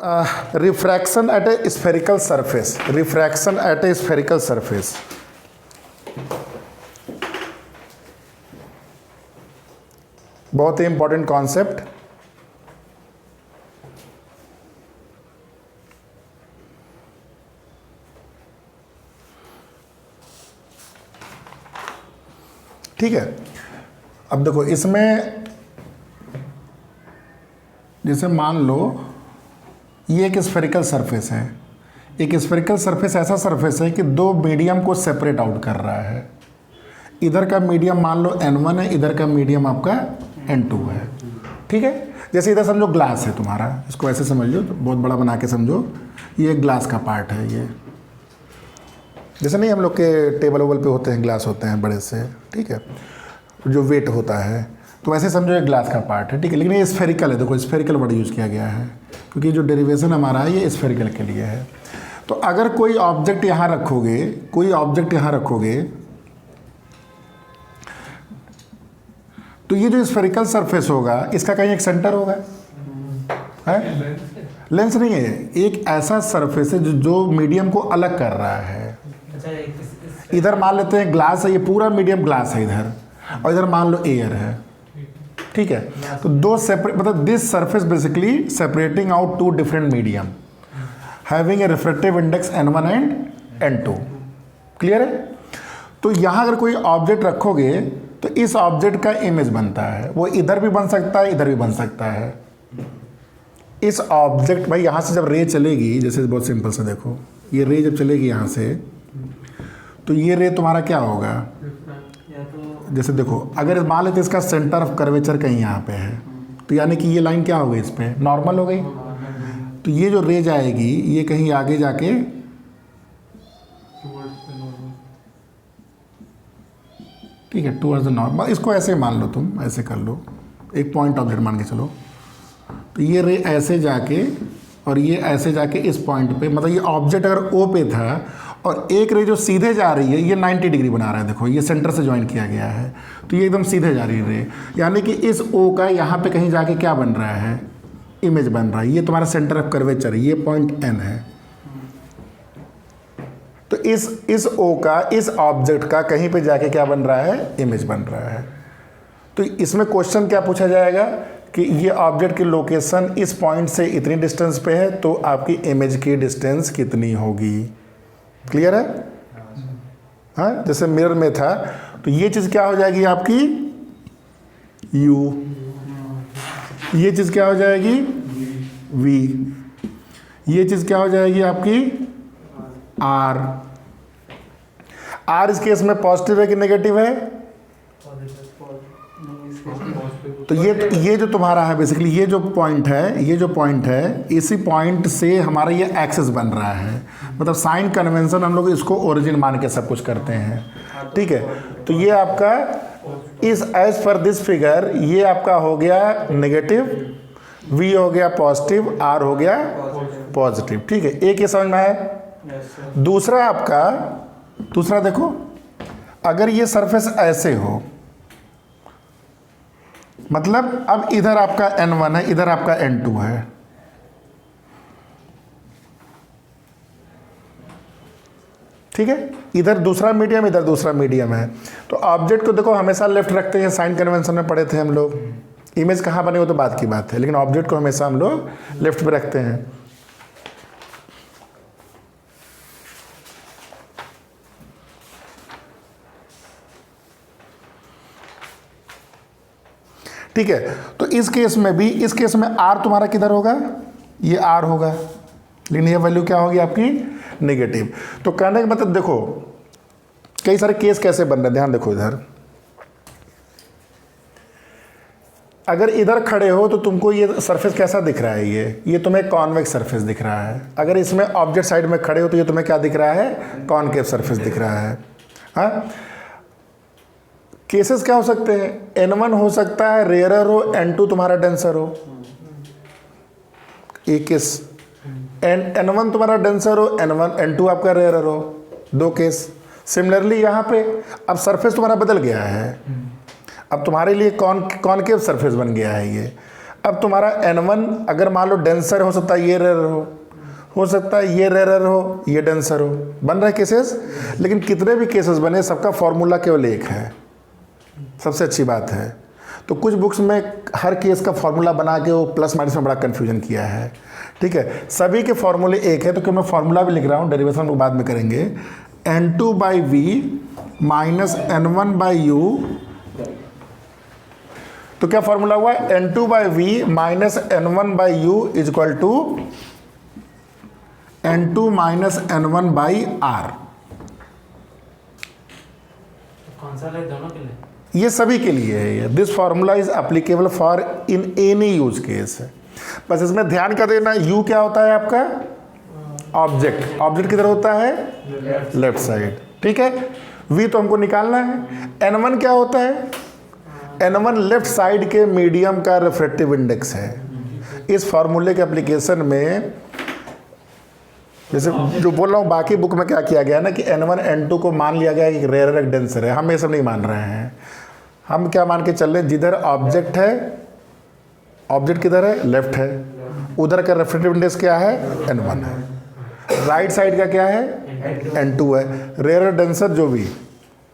Refraction at A spherical surface, refraction at A spherical surface. बहुत ही important concept. ठीक है, अब देखो इसमें जैसे मान लो ये एक स्फेरिकल सरफेस है। एक स्फेरिकल सरफेस ऐसा सरफेस है कि दो मीडियम को सेपरेट आउट कर रहा है। इधर का मीडियम मान लो N1 है, इधर का मीडियम आपका N2 है। ठीक है, जैसे इधर समझो ग्लास है तुम्हारा, इसको ऐसे समझ लो, तो बहुत बड़ा बना के समझो, ये ग्लास का पार्ट है। ये जैसे नहीं हम लोग के टेबल वेबल पे होते हैं, ग्लास होते हैं बड़े से, ठीक है, जो वेट होता है, तो वैसे समझो एक ग्लास का पार्ट है। ठीक है, लेकिन ये स्फेरिकल है। देखो स्फेरिकल वर्ड यूज़ किया गया है क्योंकि जो डेरिवेशन हमारा है ये स्फेरिकल के लिए है। तो अगर कोई ऑब्जेक्ट यहाँ रखोगे, कोई ऑब्जेक्ट यहाँ रखोगे, तो ये जो स्फेरिकल सरफेस होगा इसका कहीं एक सेंटर होगा, है? लेंस नहीं है, एक ऐसा सरफेस है जो मीडियम को अलग कर रहा है। इधर मान लेते हैं ग्लास है, ये पूरा मीडियम ग्लास है इधर, और इधर मान लो एयर है। ठीक है, तो दो सेपरेट, मतलब this surface basically separating out two different medium having a refractive index N1 and N2। Clear है? तो यहाँ अगर कोई ऑब्जेक्ट रखोगे तो इस ऑब्जेक्ट का इमेज बनता है, वो इधर भी बन सकता है, इधर भी बन सकता है। इस ऑब्जेक्ट, भाई यहाँ से जब रे चलेगी, जैसे बहुत सिंपल से देखो, ये रे जब चलेगी यहाँ से, तो ये रे तुम्हारा क्या होगा, जैसे देखो अगर मान लेते इसका सेंटर ऑफ कर्वेचर कहीं यहाँ पे है, तो यानी कि ये लाइन क्या हो गई, इस पे नॉर्मल हो गई। तो ये जो रे जाएगी ये कहीं आगे जाके ठीक है टूवर्ड्स द नॉर्मल, इसको ऐसे मान लो, तुम ऐसे कर लो, एक पॉइंट ऑब्जेक्ट मान के चलो। तो ये रे ऐसे जाके और ये ऐसे जाके इस पॉइंट पे, मतलब ये ऑब्जेक्ट अगर O पे था और एक रे जो सीधे जा रही है ये 90 डिग्री बना रहा है। देखो ये सेंटर से ज्वाइन किया गया है, तो ये एकदम सीधे जा रही है रे, यानी कि इस O का यहाँ पे कहीं जाके क्या बन रहा है, इमेज बन रहा है। ये तुम्हारा सेंटर ऑफ कर्वेचर है, ये पॉइंट N है। तो इस O का, इस ऑब्जेक्ट का कहीं पे जाके क्या बन रहा है, इमेज बन रहा है। तो इसमें क्वेश्चन क्या पूछा जाएगा कि ये ऑब्जेक्ट की लोकेशन इस पॉइंट से इतनी डिस्टेंस पे है, तो आपकी इमेज की डिस्टेंस कितनी होगी। क्लियर है? हाँ, जैसे मिरर में था, तो ये चीज़ क्या हो जाएगी आपकी U, ये चीज़ क्या हो जाएगी V, ये चीज़ क्या हो जाएगी आपकी R। R इस केस में पॉजिटिव है कि नेगेटिव है? तो ये जो तुम्हारा है बेसिकली, ये जो पॉइंट है, ये जो पॉइंट है, इसी पॉइंट से हमारा ये एक्सिस बन रहा है। मतलब साइन कन्वेंशन हम लोग इसको ओरिजिन मान के सब कुछ करते हैं। ठीक है, तो ये आपका इस एज पर दिस फिगर, ये आपका हो गया नेगेटिव, V हो गया पॉजिटिव, R हो गया पॉजिटिव। ठीक है, एक ये समझ में आया। दूसरा आपका, दूसरा देखो, अगर ये सरफेस ऐसे हो, मतलब अब इधर आपका N1 है, इधर आपका N2 है। ठीक है, इधर दूसरा मीडियम, इधर दूसरा मीडियम है। तो ऑब्जेक्ट को देखो हमेशा लेफ्ट रखते हैं, साइन कन्वेंशन में पढ़े थे हम लोग। इमेज कहाँ बने वो तो बात की बात है, लेकिन ऑब्जेक्ट को हमेशा हम लोग लेफ्ट पे रखते हैं। ठीक है, तो इस केस में भी, इस केस में R तुम्हारा किधर होगा, ये R होगा, लेकिन ये वैल्यू क्या होगी आपकी नेगेटिव। तो कहने का मतलब देखो कई सारे केस कैसे बन रहे हैं, ध्यान देखो। इधर अगर इधर खड़े हो तो तुमको ये सरफेस कैसा दिख रहा है, ये तुम्हें कॉन्वेक्स सरफेस दिख रहा है। अगर इसमें ऑब्जेक्ट साइड में खड़े हो तो ये तुम्हें क्या दिख रहा है, कॉनकेव सरफेस दिख रहा है। हाँ, केसेस क्या हो सकते हैं, N1 हो सकता है रेयरर हो, N2 तुम्हारा डेंसर हो। एक केस N1 तुम्हारा डेंसर हो, N2 आपका रेयरर हो, दो केस। सिमिलरली यहाँ पे अब सरफेस तुम्हारा बदल गया है, अब तुम्हारे लिए कॉनकेव सरफेस बन गया है ये। अब तुम्हारा N1 अगर मान लो डेंसर हो सकता है ये रेयर हो सकता है ये रेयर हो, ये डेंसर हो, बन रहा है केसेस। लेकिन कितने भी केसेस बने सबका फॉर्मूला केवल एक है, सबसे अच्छी बात है। तो कुछ बुक्स में हर केस का फॉर्मूला बना के वो प्लस माइनस में बड़ा कन्फ्यूजन किया है, ठीक है। सभी के फॉर्मूले एक है, तो क्यों मैं फॉर्मूला भी लिख रहा हूँ, डेरिवेशन को बाद में करेंगे। N2/V माइनस N1/U, तो क्या फॉर्मूला हुआ, N2/V minus N1/U is equal to N2 minus N1/R। कौन सा है दोनों के लिए? ये सभी के लिए है ये। This formula is applicable for in any use case. बस इसमें ध्यान का देना, यू क्या होता है आपका, ऑब्जेक्ट। ऑब्जेक्ट किधर होता है, लेफ्ट साइड, ठीक है। वी तो हमको निकालना है। N1 क्या होता है, N1 लेफ्ट साइड के मीडियम का रिफ्रैक्टिव इंडेक्स है। इस फार्मूले के एप्लीकेशन में जैसे जो बोल रहा हूँ, बाकी बुक में क्या किया गया ना कि N1 N2 को मान लिया गया कि रेयर एक डेंसर है। हम ये सब नहीं मान रहे हैं। हम क्या मान के चल रहे हैं, जिधर ऑब्जेक्ट है, ऑब्जेक्ट किधर है, लेफ्ट है, उधर का रिफ्रैक्टिव इंडेक्स क्या है, N1 है। राइट साइड का क्या है, N2 है। रेयर डेंसर जो भी,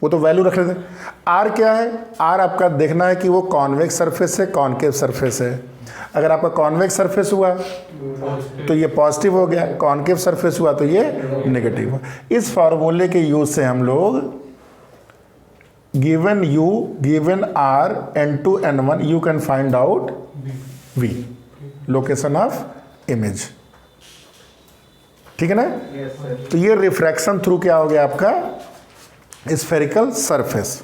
वो तो वैल्यू रख लेते हैं। R क्या है, R आपका देखना है कि वो कॉन्वेक्स सरफेस है, कॉनकेव सरफेस है। अगर आपका कॉन्वेक्स सरफेस हुआ तो ये पॉजिटिव हो गया, कॉनकेव सरफेस हुआ तो ये नेगेटिव हुआ। इस फार्मूले के यूज से हम लोग given U given R N2 N1 you can find out V, location of image, ठीक है ना। तो ये रिफ्रैक्शन थ्रू क्या हो गया आपका, स्फेरिकल सरफेस।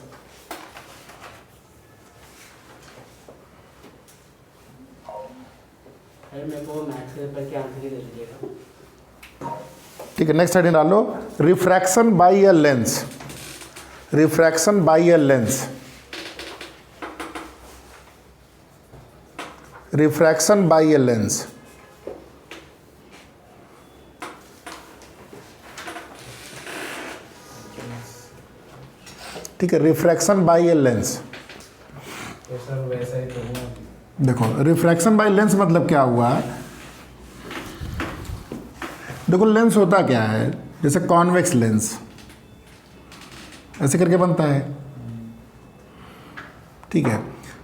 ठीक है, नेक्स्ट हेडिंग डालो, refraction by a lens. Refraction by a lens, refraction by a lens. ठीक है, रिफ्रैक्शन बाय अ लेंस। देखो रिफ्रैक्शन बाय लेंस मतलब क्या हुआ, देखो लेंस होता क्या है, जैसे कॉन्वेक्स लेंस ऐसे करके बनता है, ठीक है।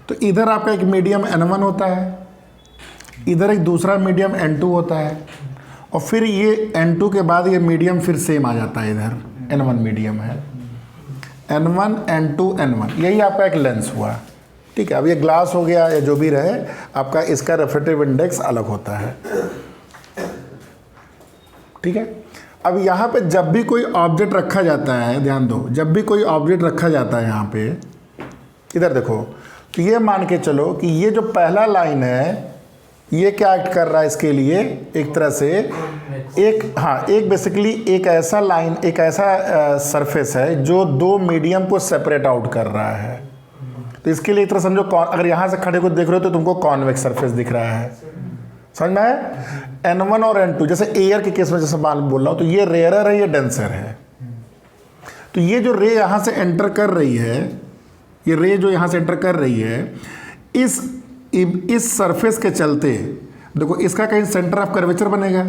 तो इधर आपका एक मीडियम N1 होता है, इधर एक दूसरा मीडियम N2 होता है, और फिर ये N2 के बाद ये मीडियम फिर सेम आ जाता है, इधर N1 मीडियम है, N1 N2 N1, यही आपका एक लेंस हुआ, ठीक है। अब ये ग्लास हो गया या जो भी रहे, आपका इसका रिफ्रैक्टिव इंडेक्स अलग होता है, ठीक है। अब यहाँ पे जब भी कोई ऑब्जेक्ट रखा जाता है, ध्यान दो, जब भी कोई ऑब्जेक्ट रखा जाता है यहाँ पे, इधर देखो, तो ये मान के चलो कि ये जो पहला लाइन है ये क्या एक्ट कर रहा है इसके लिए, एक तरह से एक, हाँ, एक बेसिकली एक ऐसा लाइन, एक ऐसा सरफेस है जो दो मीडियम को सेपरेट आउट कर रहा है। तो इसके लिए एक तरह समझो, अगर यहाँ से खड़े को देख रहे हो तो तुमको कॉन्वेक्स सरफेस दिख रहा है, समझ में है। N1 और N2 जैसे एयर के केस में जैसे मान बोल रहा हूँ, तो ये रेयरर है, ये डेंसर है। तो ये जो रे यहाँ से एंटर कर रही है, ये रे जो यहाँ से एंटर कर रही है, इस सरफेस के चलते देखो इसका कहीं सेंटर ऑफ कर्वेचर बनेगा,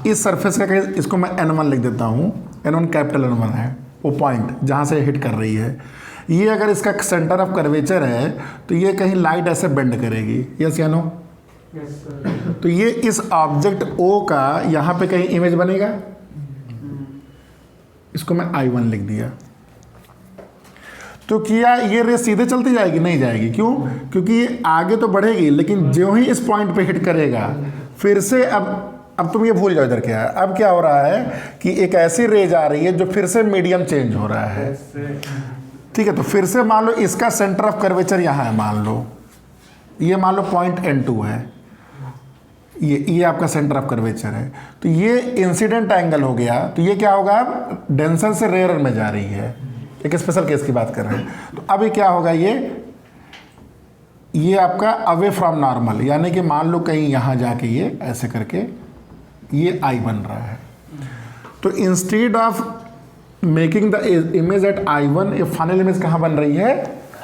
इस सरफेस का कहीं, इसको मैं N1 लिख देता हूँ, N1 कैपिटल N1 है, वो पॉइंट जहाँ से हिट कर रही है। ये अगर इसका सेंटर ऑफ कर्वेचर है तो ये कहीं लाइट ऐसे बेंड करेगी, यस या नो। तो ये इस ऑब्जेक्ट O का यहाँ पे कहीं इमेज बनेगा, इसको मैं I1 लिख दिया। तो क्या ये रे सीधे चलती जाएगी, नहीं जाएगी, क्यों, क्योंकि ये आगे तो बढ़ेगी, लेकिन जो ही इस पॉइंट पे हिट करेगा फिर से, अब तुम ये भूल जाओ इधर क्या है, अब क्या हो रहा है कि एक ऐसी रेज आ रही है जो फिर से मीडियम चेंज हो रहा है, ठीक है। तो फिर से मान लो इसका सेंटर ऑफ कर्वेचर यहाँ है, मान लो ये, मान लो पॉइंट N2 है, ये आपका सेंटर ऑफ कर्वेचर है, तो ये इंसिडेंट एंगल हो गया। तो ये क्या होगा, अब डेंसर से रेयर में जा रही है, एक स्पेशल केस की बात कर रहे हैं। तो अब ये क्या होगा, ये आपका अवे फ्रॉम नॉर्मल, यानी कि मान लो कहीं यहाँ जाके ये ऐसे करके ये I बन रहा है। तो instead of making the image at I1, ये फाइनल इमेज कहाँ बन रही है,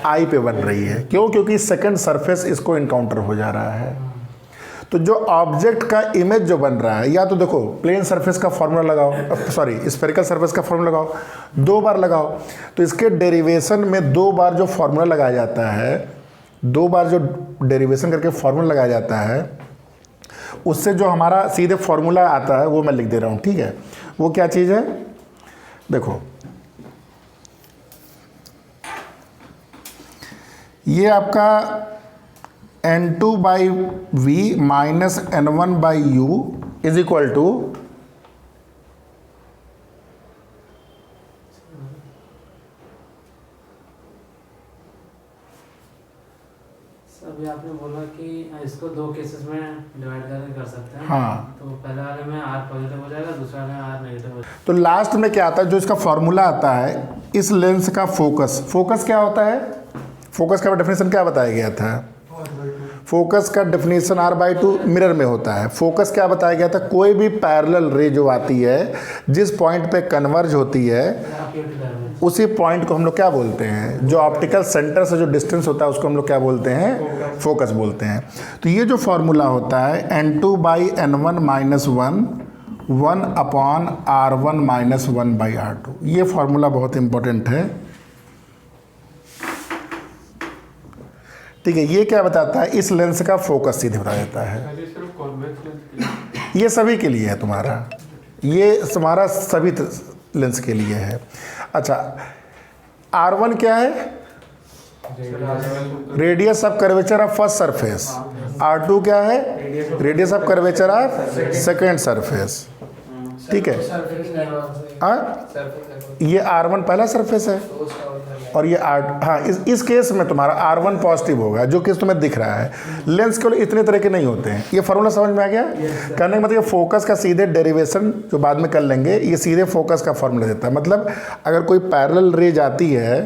आई पे बन रही है। क्यों? क्योंकि सेकंड सरफेस इसको इनकाउंटर हो जा रहा है। तो जो ऑब्जेक्ट का इमेज जो बन रहा है, या तो देखो प्लेन सरफेस का फॉर्मूला लगाओ, सॉरी स्फेरिकल सरफेस का फॉर्मूला लगाओ, 2 बार लगाओ, तो इसके डेरिवेशन में 2 बार जो फॉर्मूला लगाया जाता है, 2 बार जो डेरिवेशन करके फॉर्मूला लगाया जाता है, उससे जो हमारा सीधे फॉर्मूला आता है वो मैं लिख दे रहा हूँ, ठीक है। वो क्या चीज़ है? देखो ये आपका n2/v minus n1/u is equal to अभी आपने बोला कि इसको 2 केसेस में डिवाइड करके कर सकते हैं। हाँ। तो पहले वाले में R पॉजिटिव हो जाएगा, दूसरे वाले में R नेगेटिव हो जाएगा। तो लास्ट में क्या आता है, जो इसका फॉर्मूला आता है, इस लेंस का फोकस क्या होता है? फोकस का डेफिनेशन क्या बताया गया था? फोकस का डेफिनेशन R/2 मिरर में होता है। फोकस क्या बताया गया था? कोई भी पैरेलल रे जो आती है, जिस पॉइंट पे कन्वर्ज होती है, उसी पॉइंट को हम लोग क्या बोलते हैं? जो ऑप्टिकल सेंटर से जो डिस्टेंस होता है उसको हम लोग क्या बोलते हैं? फोकस बोलते हैं। तो ये जो फॉर्मूला होता है n2/n1 minus 1/r1 minus 1/r2, ये फॉर्मूला बहुत इंपॉर्टेंट है, ठीक है। ये क्या बताता है? इस लेंस का फोकस सीधे बता देता है। ये सभी के लिए है तुम्हारा, ये तुम्हारा सभी लेंस के लिए है। अच्छा, R1 क्या है? Radius of curvature of first surface. R2 क्या है? Radius of curvature of second surface, ठीक है। ये R1 पहला सरफेस है और ये हाँ, इस केस में तुम्हारा R1 पॉजिटिव होगा, जो केस तुम्हें दिख रहा है। लेंस केवल इतने तरह के नहीं होते हैं। ये फॉर्मूला समझ में आ गया? कहने का मतलब ये फोकस का सीधे डेरिवेशन जो बाद में कर लेंगे, ये सीधे फोकस का फॉर्मूला देता है। मतलब अगर कोई पैरेलल रे जाती है,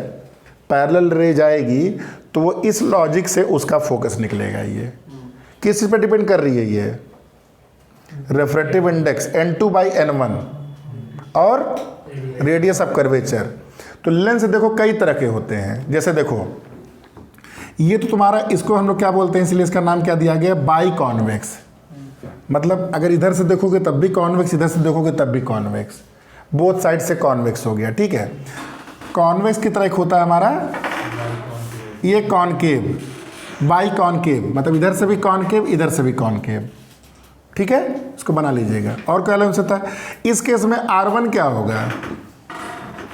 पैरेलल रे जाएगी, तो वो इस लॉजिक से उसका फोकस निकलेगा। ये किस चीज़ पर डिपेंड कर रही है? ये रेफ्रेक्टिव इंडेक्स n2/n1 और रेडियस ऑफ कर्वेचर। तो लेंस देखो कई तरह के होते हैं। जैसे देखो ये तो तुम्हारा, इसको हम लोग क्या बोलते हैं, इसलिए इसका नाम क्या दिया गया? By convex. मतलब अगर इधर से देखोगे तब भी कॉन्वेक्स, इधर से देखोगे तब भी कॉन्वेक्स, बोथ साइड से कॉन्वेक्स हो गया, ठीक है। कॉन्वेक्स की तरह एक होता है हमारा ये कॉनकेव, बाई कॉनकेव, मतलब इधर से भी कॉनकेव, इधर से भी कॉनकेव, ठीक है। इसको बना लीजिएगा। और क्या लेंस होता है? इस केस में R1 क्या होगा?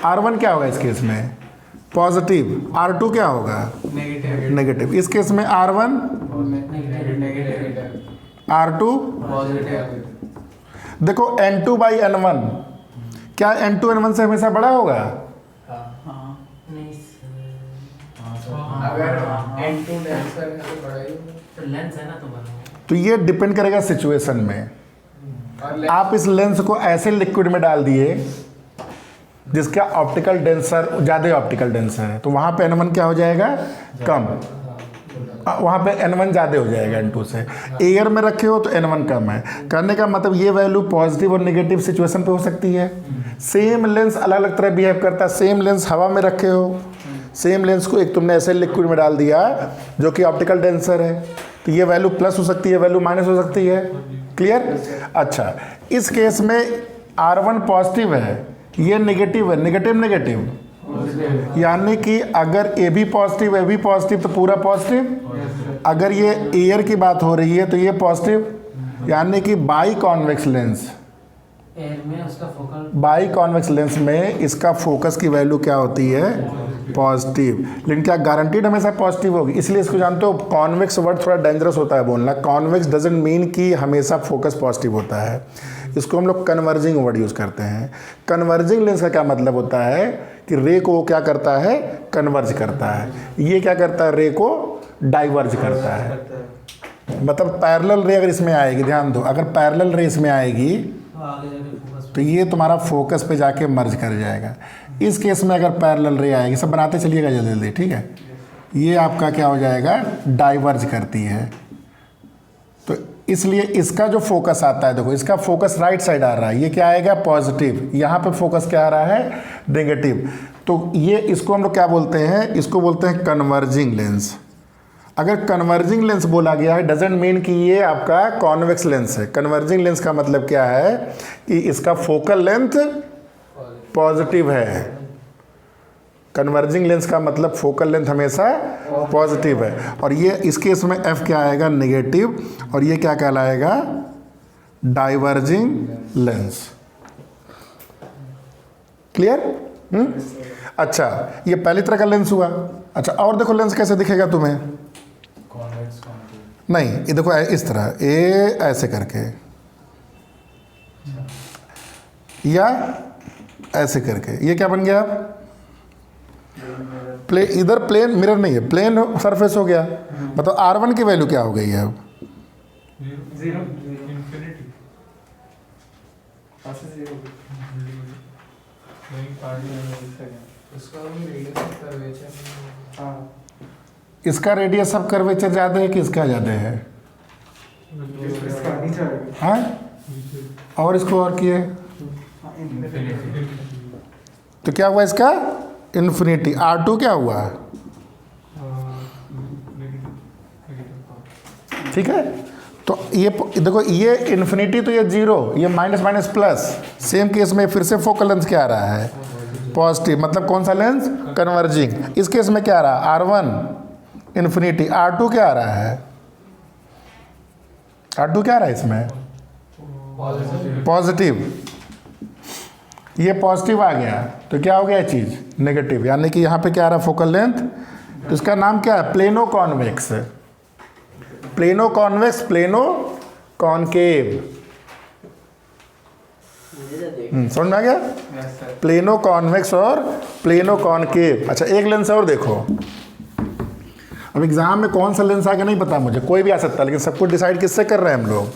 R1 क्या होगा इस केस में? पॉजिटिव। R2 क्या होगा? नेगेटिव। इस केस में R1 R2 देखो n2/n1, क्या n2/n1 से हमेशा बड़ा होगा? अगर n2 लेंस है तो बड़ा ही तो लेंस है ना, तो बना। तो ये डिपेंड करेगा सिचुएशन में। आप इस लेंस को ऐसे लिक्विड में डाल दिए जिसका ऑप्टिकल डेंसर ज़्यादा ऑप्टिकल डेंसर है, तो वहाँ पे n1 क्या हो जाएगा? कम। वहाँ पे n1 ज़्यादा हो जाएगा n2 से। एयर में रखे हो तो n1 कम है। करने का मतलब ये वैल्यू पॉजिटिव और नेगेटिव सिचुएशन पे हो सकती है। सेम लेंस अलग अलग तरह बिहेव करता है। सेम लेंस हवा में रखे हो, सेम लेंस को एक तुमने ऐसे लिक्विड में डाल दिया जो कि ऑप्टिकल डेंसर है, तो ये वैल्यू प्लस हो सकती है, वैल्यू माइनस हो सकती है। क्लियर? अच्छा, इस केस में R1 पॉजिटिव है, ये नेगेटिव है, नेगेटिव, यानी कि अगर ए भी पॉजिटिव, ए भी पॉजिटिव, तो पूरा पॉजिटिव। अगर ये एयर की बात हो रही है तो ये पॉजिटिव, यानी कि बाई कॉन्वेक्स लेंस, एयर में उसका फोकल, बाई कॉन्वेक्स लेंस में इसका फोकस की वैल्यू क्या होती है? पॉजिटिव। लेकिन क्या गारंटीड हमेशा पॉजिटिव होगी? इसलिए इसको जानते हो, कॉन्वेक्स वर्ड थोड़ा डेंजरस होता है बोलना। कॉन्वेक्स डजंट मीन कि हमेशा फोकस पॉजिटिव होता है। इसको हम लोग कन्वर्जिंग वर्ड यूज़ करते हैं। कन्वर्जिंग लेंस का क्या मतलब होता है कि रे को क्या करता है? कन्वर्ज करता है। ये क्या करता है? रे को डाइवर्ज करता है। मतलब पैरेलल रे अगर इसमें आएगी, ध्यान दो, अगर पैरेलल रे इसमें आएगी तो ये तुम्हारा फोकस पे जाके मर्ज कर जाएगा। इस केस में अगर पैरेलल रे आएगी, सब बनाते चलिएगा जल्दी जल्दी, ठीक है। ये आपका क्या हो जाएगा? डाइवर्ज करती है। तो इसलिए इसका जो फोकस आता है, देखो इसका फोकस राइट साइड आ रहा है, ये क्या आएगा पॉजिटिव, यहाँ पे फोकस क्या आ रहा है नेगेटिव। तो ये इसको हम लोग क्या बोलते हैं, इसको बोलते हैं कन्वर्जिंग लेंस। अगर कन्वर्जिंग लेंस बोला गया है डजेंट मीन कि ये आपका कॉन्वेक्स लेंस है। कन्वर्जिंग लेंस का मतलब क्या है कि इसका फोकल लेंथ पॉजिटिव है। कन्वर्जिंग लेंस का मतलब फोकल लेंथ हमेशा पॉजिटिव है। और ये इस केस में एफ क्या आएगा नेगेटिव, और ये क्या कहलाएगा डाइवर्जिंग लेंस। क्लियर? अच्छा, ये पहली तरह का लेंस हुआ। अच्छा, और देखो लेंस कैसे दिखेगा तुम्हें। नहीं, ये देखो इस तरह, ए ऐसे करके या ऐसे करके, ये क्या बन गया इधर प्लेन मिरर नहीं है, प्लेन सरफेस हो गया। मतलब R1 की वैल्यू क्या हो गई है अब? Zero infinity. इसका रेडियस ऑफ कर्वेचर ज़्यादा है कि इसका ज़्यादा है? हाँ, और इसको और किए तो क्या हुआ इसका इन्फिनिटी। R2 क्या हुआ? ठीक है, तो ये देखो ये इन्फिनिटी, तो ये जीरो, ये minus minus plus. Same case में फिर से फोकल लेंथ क्या आ रहा है पॉजिटिव, मतलब कौन सा लेंस कन्वर्जिंग। इस केस में क्या आ रहा है R1 इन्फिनिटी, R2 क्या आ रहा है, R2 क्या आ रहा है इसमें पॉजिटिव। ये पॉजिटिव आ गया तो क्या हो गया चीज़ नेगेटिव, यानी कि यहाँ पे क्या आ रहा है फोकल लेंथ, तो इसका नाम क्या है plano convex. Plano convex, plano concave. समझ में आ गया? प्लेनो कॉन्वेक्स और प्लेनो कॉनकेव। अच्छा, एक लेंस और देखो। अब एग्जाम में कौन सा लेंस आ गया नहीं पता मुझे, कोई भी आ सकता है, लेकिन सब कुछ डिसाइड किससे कर रहे हैं हम लोग?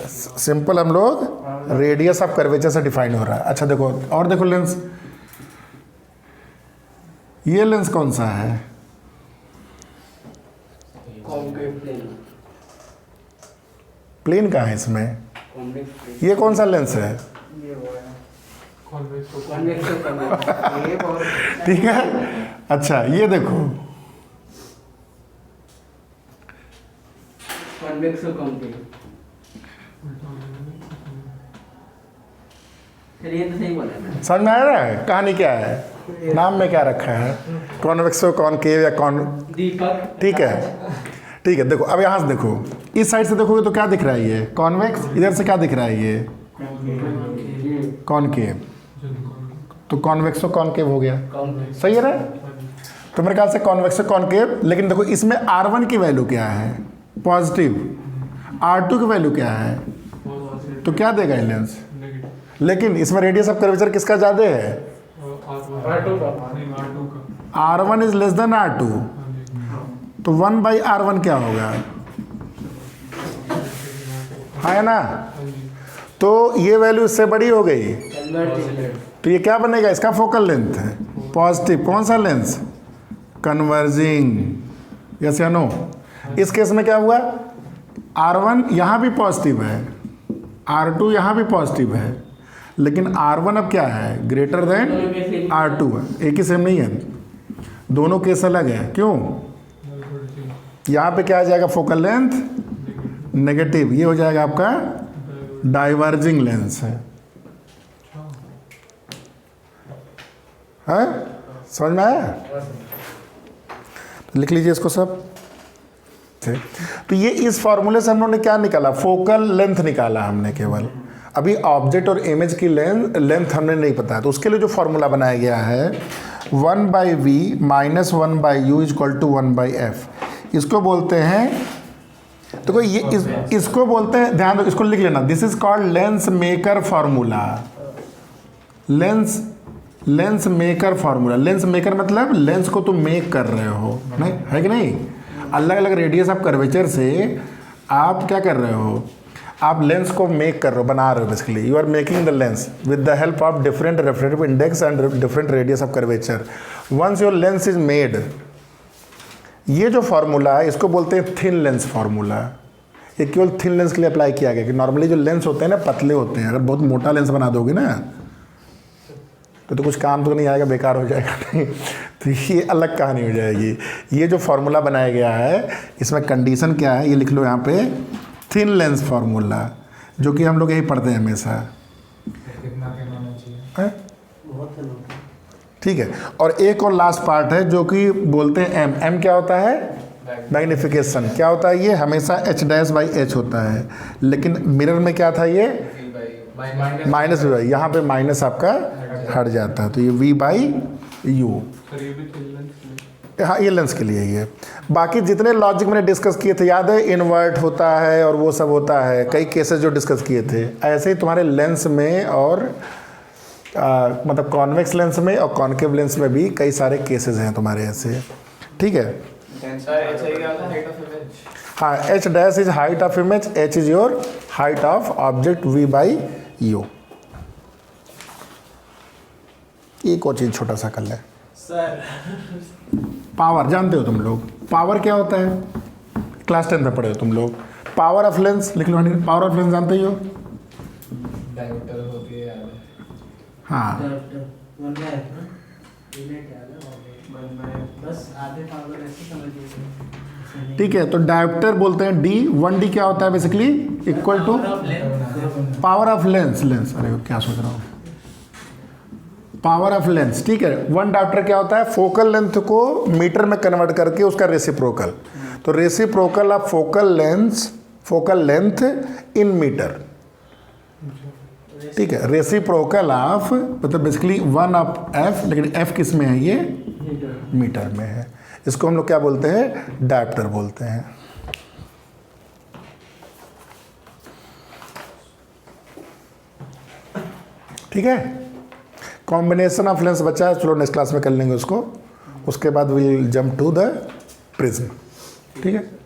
सिंपल, हम लोग रेडियस ऑफ कर्वेचर से डिफाइन हो रहा है। अच्छा देखो, और देखो लेंस, ये लेंस कौन सा है? प्लेन कहाँ है इसमें? ये कौन सा लेंस है? ठीक है। अच्छा, ये देखो चलिए तो सही बोला। समझ में आ रहा है कहानी क्या है, नाम में क्या रखा है, कॉन्वेक्सो कॉनकेव या कॉन। दीपक। ठीक है, ठीक है। देखो अब यहाँ से देखो, इस साइड से देखोगे तो क्या दिख रहा है ये कॉन्वेक्स, इधर से क्या दिख रहा है ये कॉनकेव, तो कॉन्वेक्सो कॉनकेव हो गया। सही है ना? तो मेरे ख्याल से कॉन्वेक्सो कॉनकेव। लेकिन देखो इसमें R1 की वैल्यू क्या है पॉजिटिव, R2 की वैल्यू क्या है, तो क्या देगा ये लेंस। लेकिन इसमें रेडियस ऑफ कर्वेचर किसका ज़्यादा है? R1 is less than R2, तो 1/R1 क्या होगा, है ना? तो ये वैल्यू इससे बड़ी हो गई, तो ये क्या बनेगा इसका फोकल लेंथ है पॉजिटिव। कौन सा लेंस? कन्वर्जिंग। यस या नो? इस केस में क्या हुआ, R1 यहाँ भी पॉजिटिव है, R2 यहाँ भी पॉजिटिव है, लेकिन R1 अब क्या है ग्रेटर देन R2 है। एक ही सेम नहीं है, दोनों केस अलग है। क्यों? यहाँ पे क्या आ जाएगा फोकल लेंथ नेगेटिव, ये हो जाएगा आपका डाइवर्जिंग लेंस है। समझ में आया? लिख लीजिए इसको सब। तो ये इस फॉर्मूले से हम लोगों ने क्या निकाला, फोकल लेंथ निकाला हमने केवल। अभी ऑब्जेक्ट और इमेज की लेंथ हमने नहीं पता है, तो उसके लिए जो फॉर्मूला बनाया गया है 1/v - 1/u = 1/f, इसको बोलते हैं। देखो ये इसको बोलते हैं, ध्यान दो, इसको लिख लेना, this is called lens maker formula. Lens maker formula. Lens maker मतलब लेंस को तुम मेक कर रहे हो, नहीं है कि नहीं? अलग अलग रेडियस ऑफ कर्वेचर से आप क्या कर रहे हो, आप लेंस को मेक कर रहे हो, बना रहे हो। Basically you are making the lens with the help of different refractive index and different radius of curvature. Once your lens is made, ये जो फार्मूला है इसको बोलते हैं थिन लेंस फार्मूला, ये केवल थिन लेंस के लिए अप्लाई किया गया कि नॉर्मली जो लेंस होते हैं ना पतले होते हैं, अगर बहुत मोटा लेंस बना दोगे ना तो कुछ काम तो नहीं आएगा, बेकार हो जाएगा नहीं। तो ये अलग कहानी हो जाएगी। ये जो फार्मूला बनाया गया है इसमें कंडीशन क्या है ये लिख लो यहाँ पे, थिन लेंस फार्मूला, जो कि हम लोग यही पढ़ते हैं हमेशा, कितना दिन होना चाहिए? है? बहुत है लोग। ठीक है। और एक और लास्ट पार्ट है जो कि बोलते हैं एम। एम क्या होता है? मैग्निफिकेशन। क्या होता है ये? हमेशा एच डैश बाई एच होता है, लेकिन मिरर में क्या था ये? माइनस वी बाई, यहाँ पे माइनस आपका हट जाता है, तो ये वी बाई यू। सर ये भी लेंस के लिए? हाँ ये लेंस के लिए ही है। बाकी जितने लॉजिक मैंने डिस्कस किए थे याद है, इन्वर्ट होता है और वो सब होता है, कई केसेस जो डिस्कस किए थे, ऐसे ही तुम्हारे लेंस में और मतलब कॉन्वेक्स लेंस में और कॉन्केव लेंस में भी कई सारे केसेस हैं तुम्हारे ऐसे। ठीक है। हाँ, H dash is height of image, H is your height of object, V by U. एक और चीज छोटा सा कर ले सर पावर, जानते हो तुम लोग पावर क्या होता है? क्लास 10 में पढ़े हो तुम लोग। पावर ऑफ लेंस लिख लो, पावर ऑफ लेंस जानते ही हो? डायमीटर होती है। हाँ वन बाय ना, यूनिट याद है, वन बाय बस आधे पावर ऐसे समझिए। ठीक है। तो डायोप्टर बोलते हैं डी। 1D क्या होता है basically? Equal to power of lens. Lens, अरे क्या सोच रहा हूँ, पावर ऑफ लेंस। ठीक है। 1 डायोप्टर क्या होता है? फोकल लेंथ को मीटर में कन्वर्ट करके उसका रेसिप्रोकल। तो reciprocal of focal length in metre. ठीक है। रेसिप्रोकल ऑफ मतलब बेसिकली 1 ऑफ एफ, लेकिन एफ किस में है? ये मीटर में है। इसको हम लोग क्या बोलते हैं? डायोप्टर बोलते हैं। ठीक है। कॉम्बिनेशन ऑफ लेंस बचा है, चलो नेक्स्ट क्लास में कर लेंगे उसको। उसके बाद will jump to the prism. ठीक है।